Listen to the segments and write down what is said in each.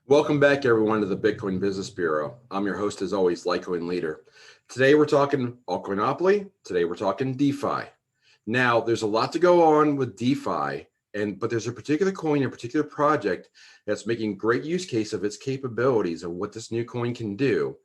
Welcome back, everyone, to the Bitcoin Business Bureau. I'm your host, as always, Litecoin Leader. Today, we're talking ALTCOINopoly. Today, we're talking DeFi. Now, there's a lot to go on with DeFi, but there's a particular coin, a particular project that's making great use case of its capabilities of what this new coin can do,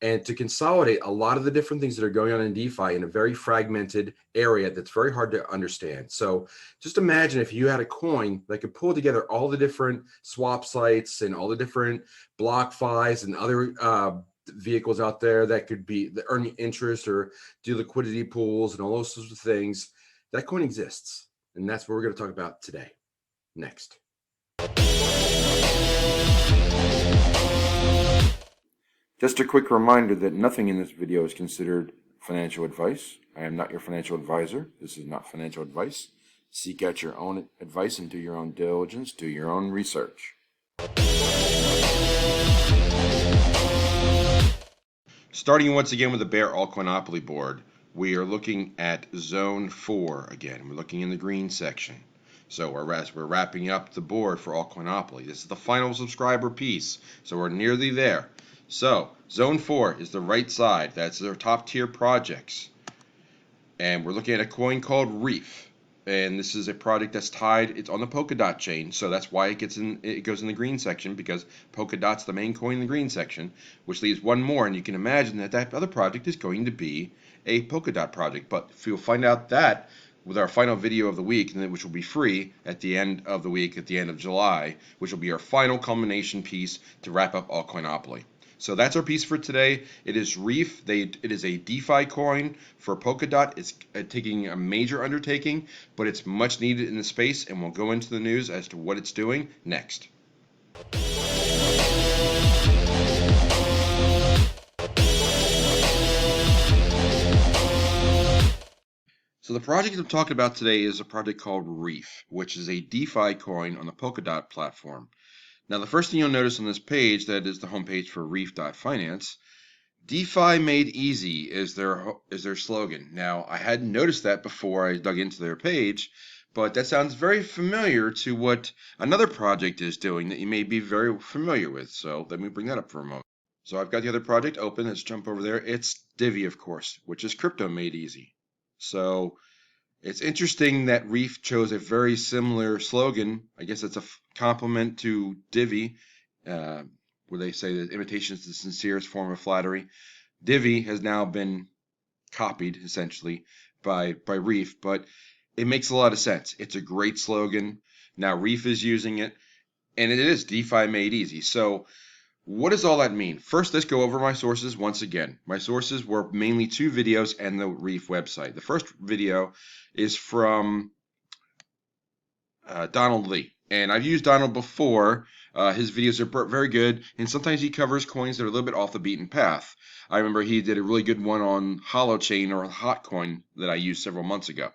and to consolidate a lot of the different things that are going on in DeFi in a very fragmented area that's very hard to understand. So just imagine if you had a coin that could pull together all the different swap sites and all the different BlockFis and other vehicles out there that could be earning interest or do liquidity pools and all those sorts of things. That coin exists, and that's what we're going to talk about today. Next. Just a quick reminder that nothing in this video is considered financial advice. I am not your financial advisor. This is not financial advice. Seek out your own advice and do your own diligence, do your own research. Starting once again with the Bear ALTCOINopoly board, we are looking at Zone 4 again. We're looking in the green section. So we're wrapping up the board for ALTCOINopoly. This is the final subscriber piece, so we're nearly there. So Zone 4 is the right side. That's their top tier projects. And we're looking at a coin called Reef. And this is a project that's tied, it's on the Polkadot chain, so that's why it goes in the green section, because Polkadot's the main coin in the green section, which leaves one more, and you can imagine that that other project is going to be a Polkadot project. But you'll find out that with our final video of the week, which will be free at the end of the week, at the end of July, which will be our final culmination piece to wrap up ALTCOINopoly. So that's our piece for today. It is Reef. It is a DeFi coin for Polkadot. It's taking a major undertaking, but it's much needed in the space, and we'll go into the news as to what it's doing next. So the project I'm talking about today is a project called Reef, which is a DeFi coin on the Polkadot platform. Now, the first thing you'll notice on this page, that is the homepage for reef.finance, DeFi made easy is their slogan. Now, I hadn't noticed that before I dug into their page, but that sounds very familiar to what another project is doing that you may be very familiar with. So let me bring that up for a moment. So I've got the other project open. Let's jump over there. It's Divi, of course, which is crypto made easy. So it's interesting that Reef chose a very similar slogan. I guess it's a compliment to Divi, where they say that imitation is the sincerest form of flattery. Divi has now been copied, essentially, by Reef, but it makes a lot of sense. It's a great slogan. Now Reef is using it, and it is DeFi made easy. So what does all that mean? First, let's go over my sources once again. My sources were mainly two videos and the Reef website. The first video is from Donald Lee, and I've used Donald before. His videos are very good, and sometimes he covers coins that are a little bit off the beaten path. I remember he did a really good one on Holochain or Hotcoin that I used several months ago.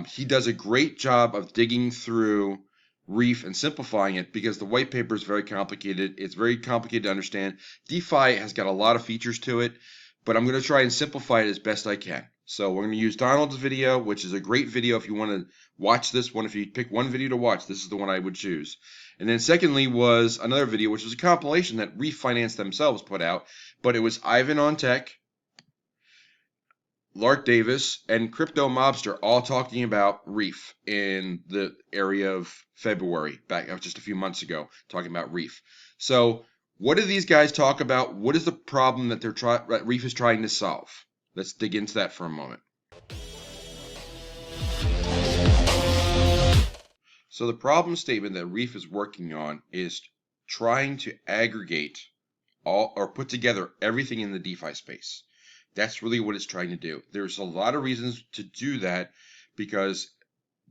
He does a great job of digging through Reef and simplifying it, because the white paper is very complicated. It's very complicated to understand. DeFi has got a lot of features to it, but I'm going to try and simplify it as best I can. So we're going to use Donald's video, which is a great video if you want to watch this one. If you pick one video to watch, this is the one I would choose. And then secondly was another video, which was a compilation that Refinance themselves put out, but it was Ivan on Tech, Lark Davis, and Crypto Mobster all talking about Reef in the area of February, back just a few months ago, talking about Reef. So what do these guys talk about? What is the problem that Reef is trying to solve? Let's dig into that for a moment. So the problem statement that Reef is working on is trying to aggregate all, or put together everything in the DeFi space. That's really what it's trying to do. There's a lot of reasons to do that, because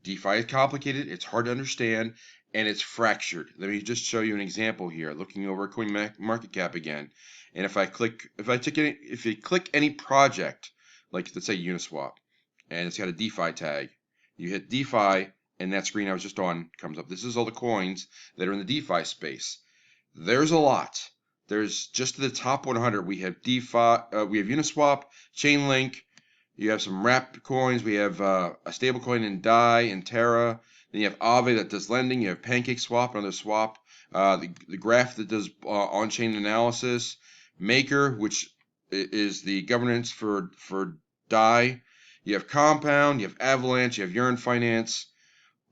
DeFi is complicated, it's hard to understand, and it's fractured. Let me just show you an example here. Looking over CoinMarketCap again, and if you click any project, like let's say Uniswap, and it's got a DeFi tag, you hit DeFi, and that screen I was just on comes up. This is all the coins that are in the DeFi space. There's a lot. There's just the top 100. We have DeFi, we have Uniswap, Chainlink, You have some wrap coins. We have a stable coin in DAI and Terra. Then you have Aave that does lending. You have PancakeSwap, another swap. The Graph that does on-chain analysis. Maker, which is the governance for DAI. You have Compound. You have Avalanche. You have Yearn Finance,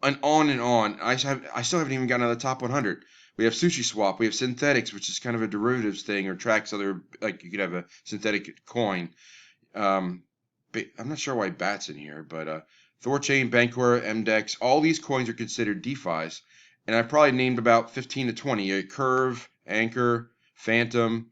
and on and on. I still haven't even gotten out of the top 100. We have Sushi Swap. We have Synthetics, which is kind of a derivatives thing or tracks other, like you could have a synthetic coin. I'm not sure why BAT's in here, but Thorchain, Bancor, MDEX, all these coins are considered DeFis, and I probably named about 15 to 20. Curve, Anchor, Phantom.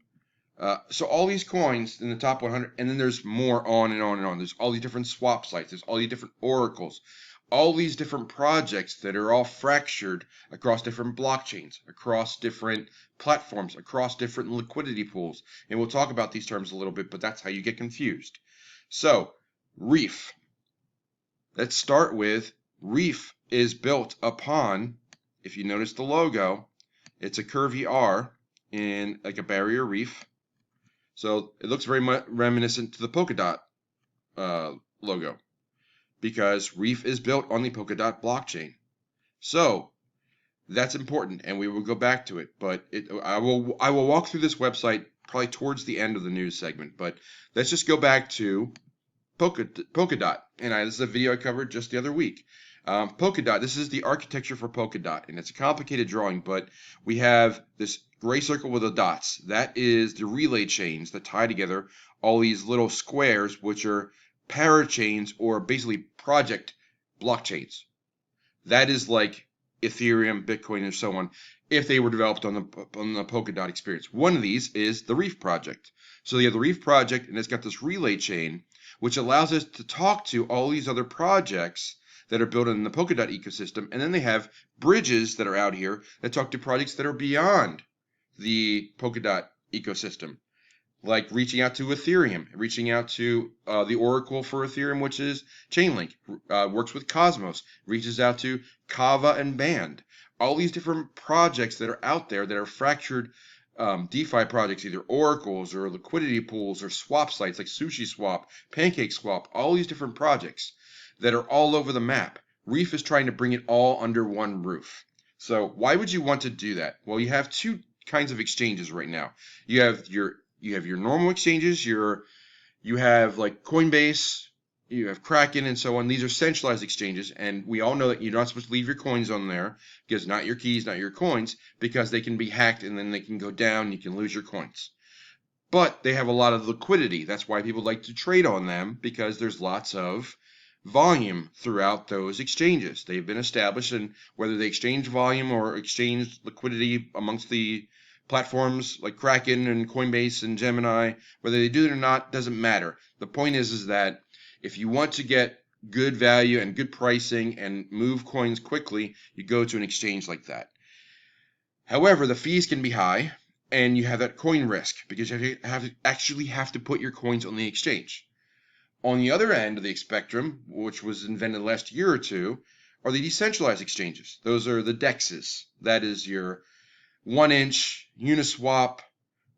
So all these coins in the top 100, and then there's more on and on and on. There's all these different swap sites. There's all these different oracles. All these different projects that are all fractured across different blockchains, across different platforms, across different liquidity pools. And we'll talk about these terms a little bit, but that's how you get confused. So, Reef. Let's start with Reef is built upon, if you notice the logo, it's a curvy R in like a barrier reef. So it looks very reminiscent to the Polkadot logo, because Reef is built on the Polkadot blockchain. So that's important, and we will go back to it. But I will walk through this website probably towards the end of the news segment. But let's just go back to Polkadot, and this is a video I covered just the other week. Polkadot, this is the architecture for Polkadot, and it's a complicated drawing, but we have this gray circle with the dots. That is the relay chains that tie together all these little squares, which are parachains or basically project blockchains. That is like Ethereum, Bitcoin, and so on, if they were developed on the Polkadot experience. One of these is the Reef project. So you have the Reef project, and it's got this relay chain, which allows us to talk to all these other projects that are built in the Polkadot ecosystem. And then they have bridges that are out here that talk to projects that are beyond the Polkadot ecosystem, like reaching out to Ethereum, reaching out to the Oracle for Ethereum, which is Chainlink, works with Cosmos, reaches out to Kava and Band. All these different projects that are out there that are fractured DeFi projects, either oracles or liquidity pools or swap sites like Sushi Swap, PancakeSwap, all these different projects that are all over the map. Reef is trying to bring it all under one roof. So why would you want to do that? Well, you have two kinds of exchanges right now. You have your normal exchanges. You have like Coinbase, you have Kraken, and so on. These are centralized exchanges, and we all know that you're not supposed to leave your coins on there, because not your keys, not your coins, because they can be hacked and then they can go down and you can lose your coins. But they have a lot of liquidity. That's why people like to trade on them, because there's lots of volume throughout those exchanges. They've been established, and whether they exchange volume or exchange liquidity amongst the platforms like Kraken and Coinbase and Gemini, whether they do it or not, doesn't matter. The point is that if you want to get good value and good pricing and move coins quickly, you go to an exchange like that. However, the fees can be high, and you have that coin risk, because you actually have to put your coins on the exchange. On the other end of the spectrum, which was invented last year or two, are the decentralized exchanges. Those are the DEXs. That is your 1inch, Uniswap,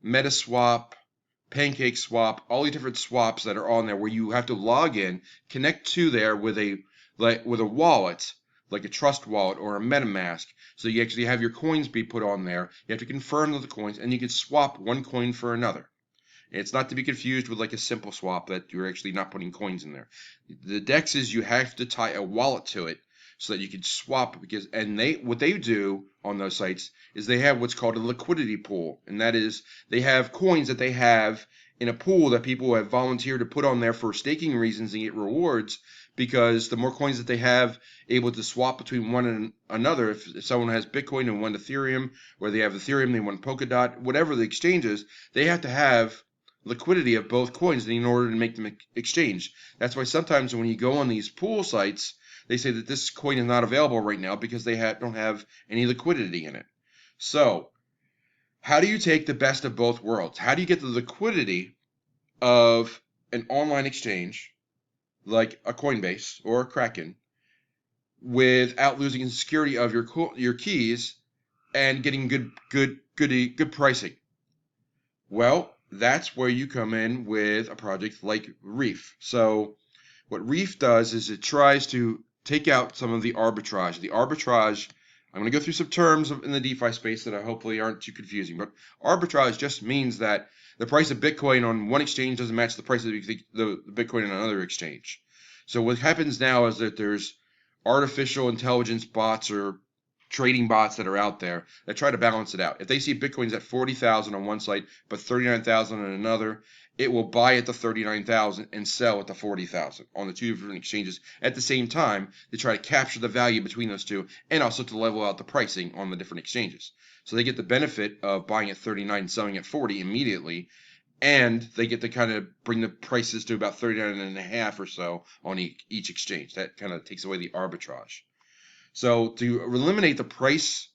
Metaswap, PancakeSwap, all these different swaps that are on there, where you have to log in, connect to there with a wallet, like a Trust wallet or a MetaMask, so you actually have your coins be put on there. You have to confirm the coins, and you can swap one coin for another. It's not to be confused with like a simple swap that you're actually not putting coins in there. The DEXs, you have to tie a wallet to it so that you can swap, because what they do on those sites is they have what's called a liquidity pool, and that is they have coins that they have in a pool that people have volunteered to put on there for staking reasons and get rewards, because the more coins that they have able to swap between one and another, if someone has Bitcoin and one Ethereum, or they have Ethereum, they want Polkadot, whatever the exchange is, they have to have liquidity of both coins in order to make them exchange. That's why sometimes when you go on these pool sites, they say that this coin is not available right now because they don't have any liquidity in it. So, how do you take the best of both worlds? How do you get the liquidity of an online exchange like a Coinbase or a Kraken without losing the security of your keys and getting good pricing? Well, that's where you come in with a project like Reef. So what Reef does is it tries to take out some of the arbitrage. The arbitrage, I'm going to go through some terms in the DeFi space that hopefully aren't too confusing, but arbitrage just means that the price of Bitcoin on one exchange doesn't match the price of the Bitcoin on another exchange. So what happens now is that there's artificial intelligence bots or trading bots that are out there that try to balance it out. If they see Bitcoin's at 40,000 on one site but 39,000 on another, it will buy at the 39,000 and sell at the 40,000 on the two different exchanges at the same time to try to capture the value between those two and also to level out the pricing on the different exchanges. So they get the benefit of buying at 39 and selling at 40 immediately, and they get to kind of bring the prices to about 39.5 or so on each exchange. That kind of takes away the arbitrage. So to eliminate the price,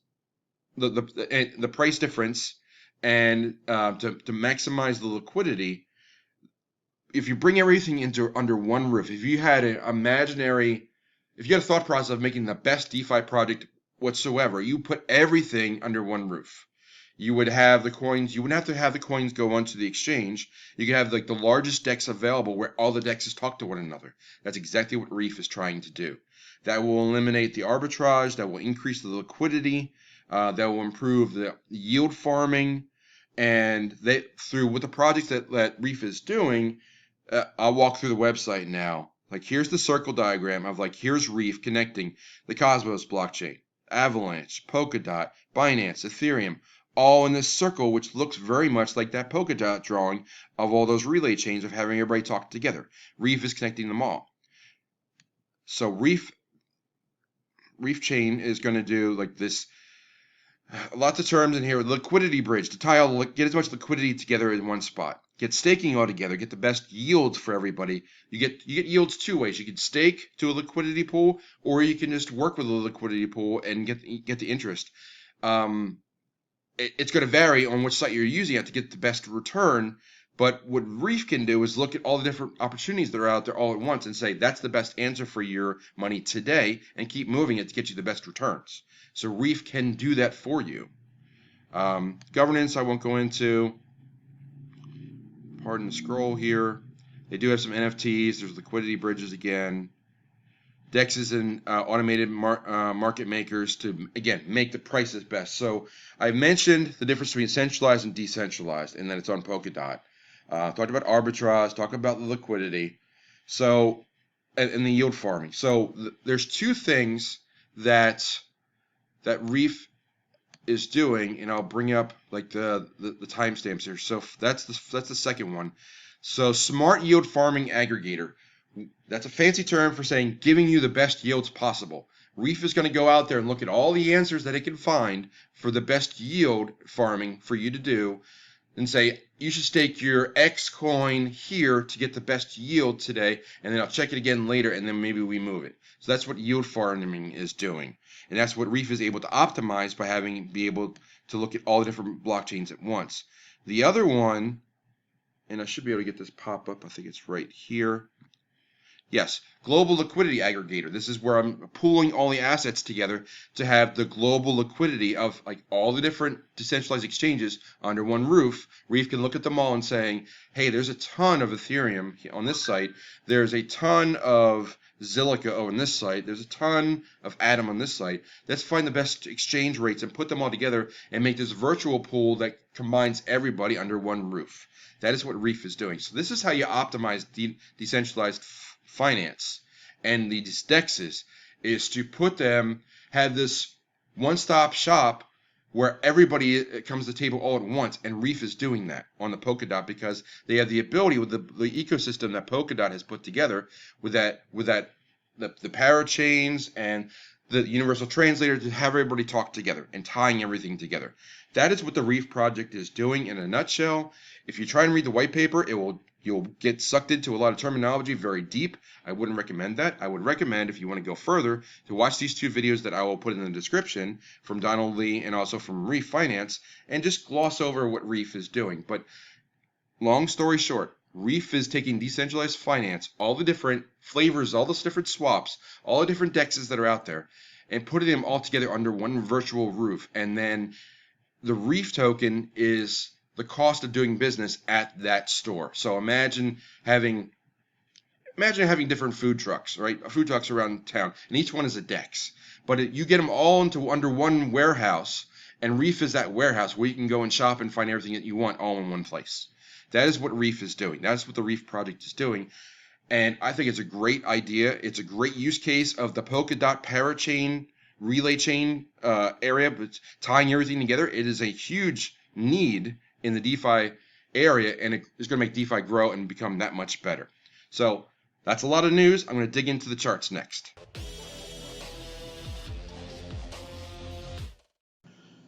the price difference, and to maximize the liquidity, if you bring everything under one roof, if you had a thought process of making the best DeFi project whatsoever, you put everything under one roof. You would have the coins. You wouldn't have to have the coins go onto the exchange. You could have like the largest DEX available where all the DEXs talk to one another. That's exactly what Reef is trying to do. That will eliminate the arbitrage. That will increase the liquidity. That will improve the yield farming. And through with the project that Reef is doing, I'll walk through the website now. Like here's the circle diagram of like here's Reef connecting the Cosmos blockchain, Avalanche, Polkadot, Binance, Ethereum, all in this circle, which looks very much like that polka dot drawing of all those relay chains of having everybody talk together. Reef is connecting them all. So Reef chain is going to do like this. Lots of terms in here. Liquidity bridge to tie all, get as much liquidity together in one spot. Get staking all together. Get the best yields for everybody. You get yields two ways. You can stake to a liquidity pool, or you can just work with a liquidity pool and get the interest. It's going to vary on which site you're using it to get the best return. But what Reef can do is look at all the different opportunities that are out there all at once and say that's the best answer for your money today and keep moving it to get you the best returns. So Reef can do that for you. Governance I won't go into. Pardon the scroll here. They do have some NFTs. There's liquidity bridges again. DEXs and automated market makers to, again, make the prices best. So I mentioned the difference between centralized and decentralized, and then it's on Polkadot. Talked about arbitrage, talked about the liquidity, so and the yield farming. So there's two things that Reef is doing, and I'll bring up like the timestamps here. So that's the second one. So smart yield farming aggregator. That's a fancy term for saying giving you the best yields possible. Reef is going to go out there and look at all the answers that it can find for the best yield farming for you to do and say, you should stake your X coin here to get the best yield today, and then I'll check it again later, and then maybe we move it. So that's what yield farming is doing. And that's what Reef is able to optimize by be able to look at all the different blockchains at once. The other one, and I should be able to get this pop up, I think it's right here. Yes, global liquidity aggregator. This is where I'm pooling all the assets together to have the global liquidity of like all the different decentralized exchanges under one roof. Reef can look at them all and saying, hey, there's a ton of Ethereum on this site. There's a ton of Zilliqa on this site. There's a ton of Atom on this site. Let's find the best exchange rates and put them all together and make this virtual pool that combines everybody under one roof. That is what Reef is doing. So this is how you optimize decentralized finance and these DEXs, is to have this one-stop shop where everybody comes to the table all at once, and Reef is doing that on the Polkadot because they have the ability with the ecosystem that Polkadot has put together with the parachains and the universal translator to have everybody talk together and tying everything together. That is what the Reef project is doing in a nutshell. If you try and read the white paper, you'll get sucked into a lot of terminology very deep. I wouldn't recommend that. I would recommend, if you want to go further, to watch these two videos that I will put in the description from Donald Lee and also from Reef Finance, and just gloss over what Reef is doing. But long story short, Reef is taking decentralized finance, all the different flavors, all those different swaps, all the different DEXs that are out there, and putting them all together under one virtual roof. And then the Reef token is the cost of doing business at that store. So imagine having imagine having different food trucks, right? Food trucks around town, and each one is a DEX. But you get them all into under one warehouse, and Reef is that warehouse where you can go and shop and find everything that you want all in one place. That is what Reef is doing. That's what the Reef project is doing. And I think it's a great idea. It's a great use case of the Polkadot parachain relay chain area, but tying everything together. It is a huge need in the DeFi area, and it is going to make DeFi grow and become that much better. So that's a lot of news. I'm going to dig into the charts next.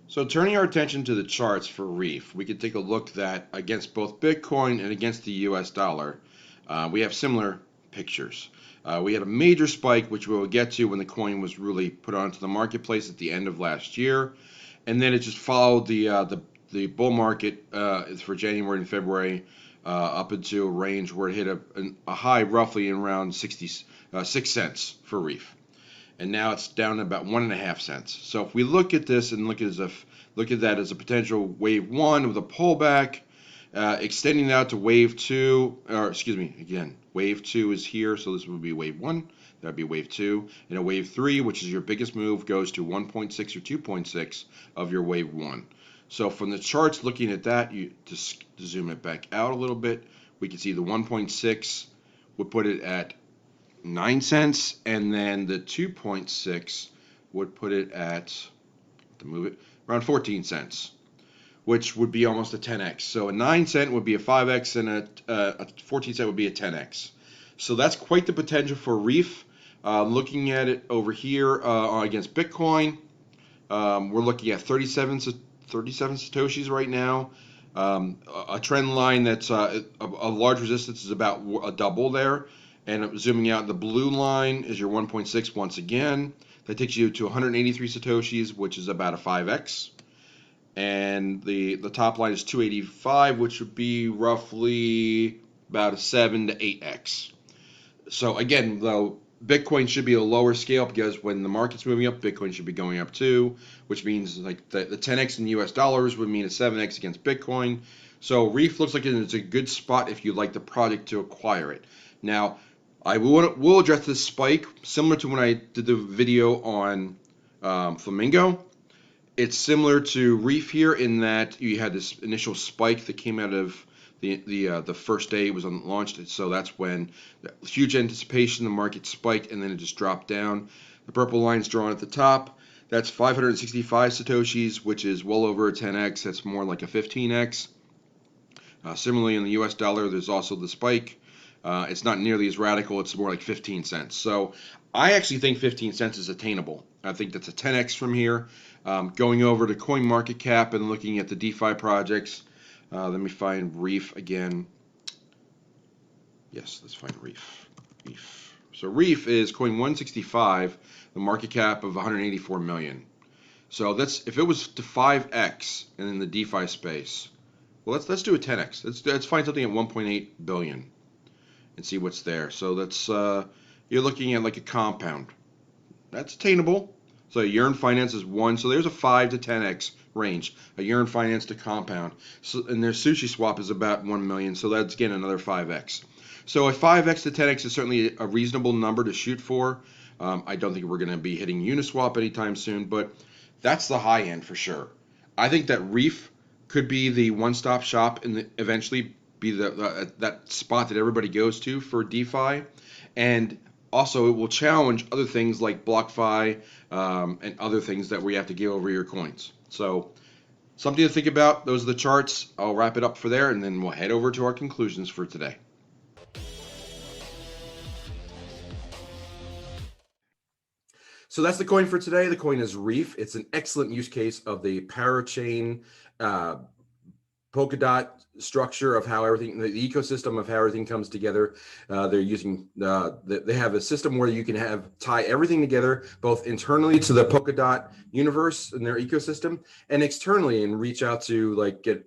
So turning our attention to the charts for Reef, we can take a look that against both Bitcoin and against the US dollar, we have similar pictures. We had a major spike, which we will get to when the coin was really put onto the marketplace at the end of last year, and then it just followed the bull market for January and February up into a range where it hit a high roughly around 6 cents for Reef, and now it's down to about 1.5 cents. So if we look at this and look at that as a potential wave one with a pullback, extending out to wave two, or excuse me, again, wave two is here, so this would be wave one, that would be wave two, and a wave three, which is your biggest move, goes to 1.6 or 2.6 of your wave one. So from the charts, looking at that, you just to zoom it back out a little bit, we can see the 1.6 would put it at 9 cents, and then the 2.6 would put it at, to move it, around 14 cents. Which would be almost a 10x. So a 9 cent would be a 5x, and a 14 cent would be a 10x. So that's quite the potential for Reef. Looking at it over here against Bitcoin, we're looking at 37 Satoshis right now. A trend line that's a large resistance is about a double there. And zooming out, the blue line is your 1.6 once again. That takes you to 183 Satoshis, which is about a 5x. And the top line is 285, which would be roughly about a 7 to 8x. So again, though, Bitcoin should be a lower scale because when the market's moving up, Bitcoin should be going up too, which means like the 10x in US dollars would mean a 7x against Bitcoin. So Reef looks like it's a good spot if you like the project to acquire it. Now, I will address this spike similar to when I did the video on Flamingo. It's similar to Reef here in that you had this initial spike that came out of the first day it was launched. So that's when the huge anticipation, the market spiked, and then it just dropped down. The purple line's drawn at the top. That's 565 Satoshis, which is well over a 10x. That's more like a 15x. Similarly, in the US dollar, there's also the spike. It's not nearly as radical. It's more like 15 cents. So I actually think 15 cents is attainable. I think that's a 10x from here. Going over to CoinMarketCap and looking at the DeFi projects. Let me find Reef again. Yes, let's find Reef. So Reef is coin 165, the market cap of 184 million. So that's if it was to 5x and in the DeFi space. Well, let's do a 10x. Let's find something at 1.8 billion and see what's there. So that's you're looking at like a compound. That's attainable. So a Yearn Finance is 1. So there's a 5 to 10x range. A Yearn Finance to compound. So and their Sushi Swap is about 1 million. So that's again another 5x. So a 5x to 10x is certainly a reasonable number to shoot for. I don't think we're going to be hitting Uniswap anytime soon, but that's the high end for sure. I think that Reef could be the one-stop shop and eventually be that spot that everybody goes to for DeFi, and also it will challenge other things like BlockFi and other things that we have to give over your coins. So something to think about. Those are the charts. I'll wrap it up for there, and then we'll head over to our conclusions for today. So that's the coin for today. The coin is Reef. It's an excellent use case of the parachain Polkadot structure of how everything, the ecosystem of how everything comes together. They're using, they have a system where you can tie everything together, both internally to the Polkadot universe and their ecosystem, and externally, and reach out to like get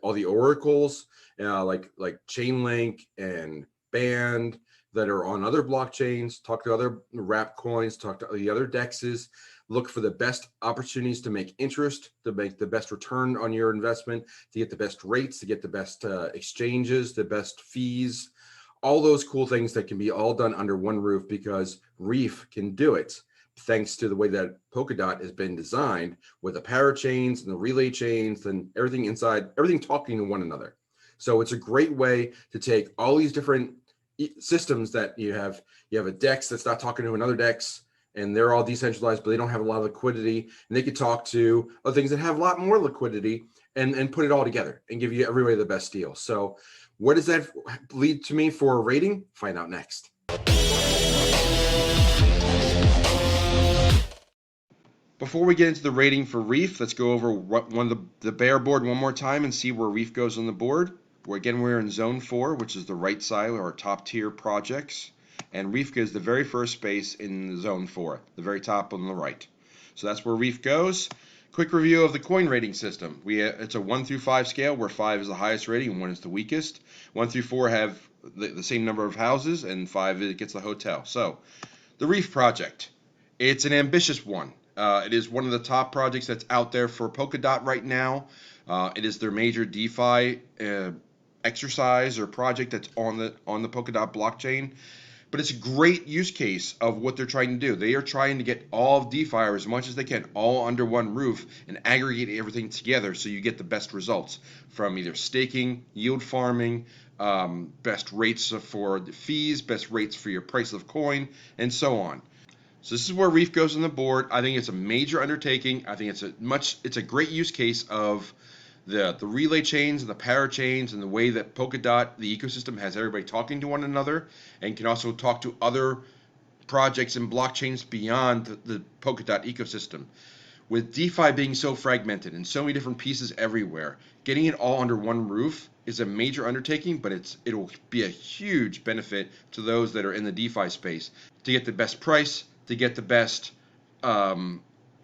all the oracles, like Chainlink and Band that are on other blockchains, talk to other wrap coins, talk to the other dexes, look for the best opportunities to make interest, to make the best return on your investment, to get the best rates, to get the best exchanges, the best fees, all those cool things that can be all done under one roof because Reef can do it thanks to the way that Polkadot has been designed with the parachains and the relay chains and everything inside, everything talking to one another. So it's a great way to take all these different systems that you have a DEX that's not talking to another DEX, and they're all decentralized, but they don't have a lot of liquidity, and they could talk to other things that have a lot more liquidity and put it all together and give you everybody the best deal. So what does that lead to me for a rating? Find out next. Before we get into the rating for Reef, let's go over the bear board one more time and see where Reef goes on the board. Again, we're in zone 4, which is the right side of our top tier projects. And Reef goes the very first space in zone 4, the very top on the right. So that's where Reef goes. Quick review of the coin rating system. It's a 1 through 5 scale where 5 is the highest rating and 1 is the weakest. 1 through 4 have the same number of houses, and 5 it gets the hotel. So the Reef project, it's an ambitious one. It is one of the top projects that's out there for Polkadot right now. It is their major DeFi exercise or project that's on the Polkadot blockchain. But it's a great use case of what they're trying to do. They are trying to get all of DeFi, or as much as they can, all under one roof and aggregate everything together so you get the best results from either staking, yield farming, best rates for the fees, best rates for your price of coin, and so on. So this is where Reef goes on the board. I think it's a major undertaking. I think it's a great use case of the relay chains and the parachains and the way that Polkadot, the ecosystem, has everybody talking to one another and can also talk to other projects and blockchains beyond the Polkadot ecosystem. With DeFi being so fragmented and so many different pieces everywhere, getting it all under one roof is a major undertaking, but it'll be a huge benefit to those that are in the DeFi space to get the best price, to get the best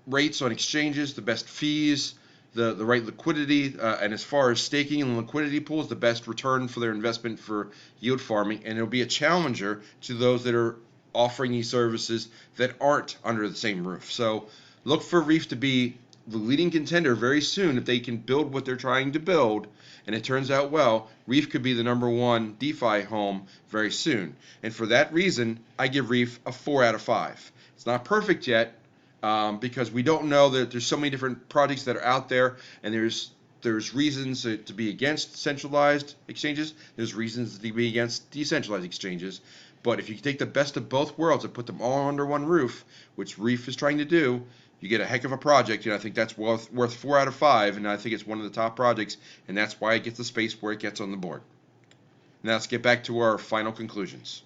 rates on exchanges, the best fees, the right liquidity, and as far as staking and liquidity pools, the best return for their investment for yield farming. And it'll be a challenger to those that are offering these services that aren't under the same roof. So look for Reef to be the leading contender very soon if they can build what they're trying to build. And it turns out well, Reef could be the #1 DeFi home very soon. And for that reason, I give Reef a 4 out of 5. It's not perfect yet, because we don't know that there's so many different projects that are out there, and there's reasons to be against centralized exchanges. There's reasons to be against decentralized exchanges. But if you take the best of both worlds and put them all under one roof, which Reef is trying to do, you get a heck of a project. And I think that's worth 4 out of 5, and I think it's one of the top projects, and that's why it gets the space where it gets on the board. Now let's get back to our final conclusions.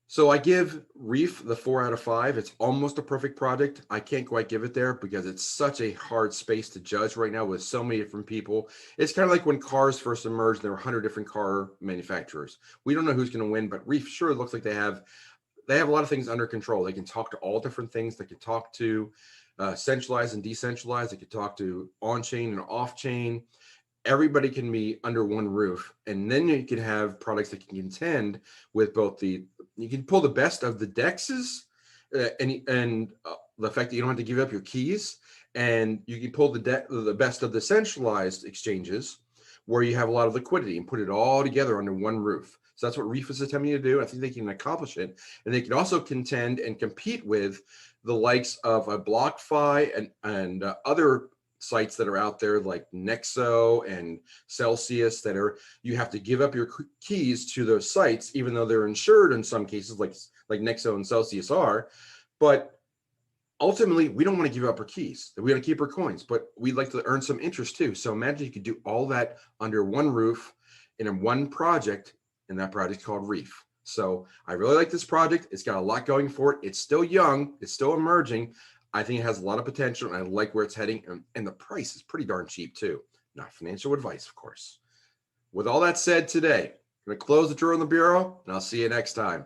So I give Reef the 4 out of 5. It's almost a perfect project. I can't quite give it there because it's such a hard space to judge right now with so many different people. It's kind of like when cars first emerged, there were 100 different car manufacturers. We don't know who's going to win, but Reef sure looks like they have a lot of things under control. They can talk to all different things. They can talk to centralized and decentralized. They can talk to on-chain and off-chain. Everybody can be under one roof, and then you can have products that can contend with both you can pull the best of the DEXs and the fact that you don't have to give up your keys, and you can pull the best of the centralized exchanges where you have a lot of liquidity and put it all together under one roof. So that's what Reef is attempting to do. I think they can accomplish it, and they can also contend and compete with the likes of a BlockFi and other sites that are out there like Nexo and Celsius you have to give up your keys to those sites, even though they're insured in some cases like Nexo and Celsius are. But ultimately, we don't want to give up our keys. We want to keep our coins, but we'd like to earn some interest too. So imagine you could do all that under one roof in one project, and that project called Reef. So I really like this project. It's got a lot going for it. It's still young. It's still emerging. I think it has a lot of potential, and I like where it's heading, and the price is pretty darn cheap too. Not financial advice, of course. With all that said today, I'm going to close the drawer in the bureau, and I'll see you next time.